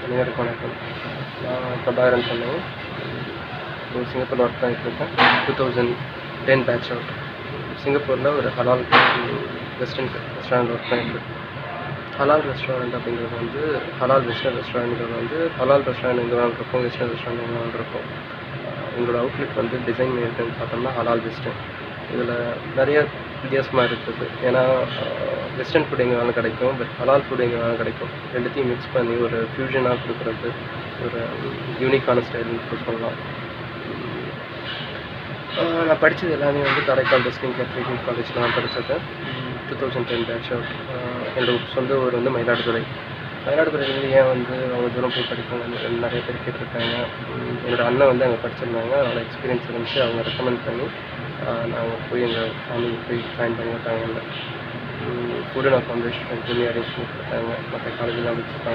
அனைவருக்கும் வணக்கம். நான் பிரபாகரன் சொன்னேன். சிங்கப்பூரில் ஒர்க் பண்ணிகிட்ருக்கேன். 2010 பேட்ச் அவுட். சிங்கப்பூரில் ஒரு ஹலால் வெஸ்டர்ன் ரெஸ்டாரண்ட் ஒர்க் பண்ணிகிட்ருக்கேன். ஹலால் ரெஸ்டாரண்ட் அப்படிங்கிறது வந்து ஹலால் வெஸ்டர்ன் ரெஸ்டாரண்ட்ங்கிறது வந்து ஹலால் ரெஸ்டாரண்ட் எங்கே வேணாலும் இருக்கும், வெஸ்டர்ன் ரெஸ்டாரண்ட் எங்கே வேணாலும் இருக்கும். எங்களோட அவுட்லெட் வந்து டிசைன் இருக்குன்னு பார்த்தோம்னா ஹலால் வெஸ்டர்ன். இதில் நிறைய வித்தியாசமாக இருக்குது. ஏன்னா வெஸ்டர்ன் ஃபுட் எங்கே வேணாலும் கிடைக்கும், பட் ஹலால் ஃபுட் எங்கே வேணாலும் கிடைக்கும். ரெண்டுத்தையும் மிக்ஸ் பண்ணி ஒரு ஃப்யூஷனாக கொடுக்குறது ஒரு யூனிக்கான ஸ்டைல்னு சொல்லலாம். நான் படித்தது எல்லாமே வந்து காரைக்கால் டிஸ்ட்ரிக்ட் கேத்லிக் காலேஜில் நான் படித்தது. 2010 பேட்ச் அவுட். என்னோட சொந்த ஊர் வந்து மயிலாடுதுறை. மயிலாடுதுறையிலேருந்து ஏன் வந்து அவ்வளோ தூரம் போய் படிக்கணும்னு நிறைய பேர் கேட்டிருக்காங்க. என்னோடய அண்ணன் வந்து அங்கே படிச்சிருந்தாங்க. அதனால் எக்ஸ்பீரியன்ஸ் இருந்துச்சு. அவங்க ரெக்கமெண்ட் பண்ணி நாங்கள் போய் எங்கள் ஃபேமிலி போய் ஜாயின் பண்ணி விட்டாங்க. ஃபுட் அண்ட் அக்காமடேஷன் அரேஞ்ச் பண்ணி கொடுத்தாங்க. மற்ற காலேஜில் அமைச்சிருக்காங்க.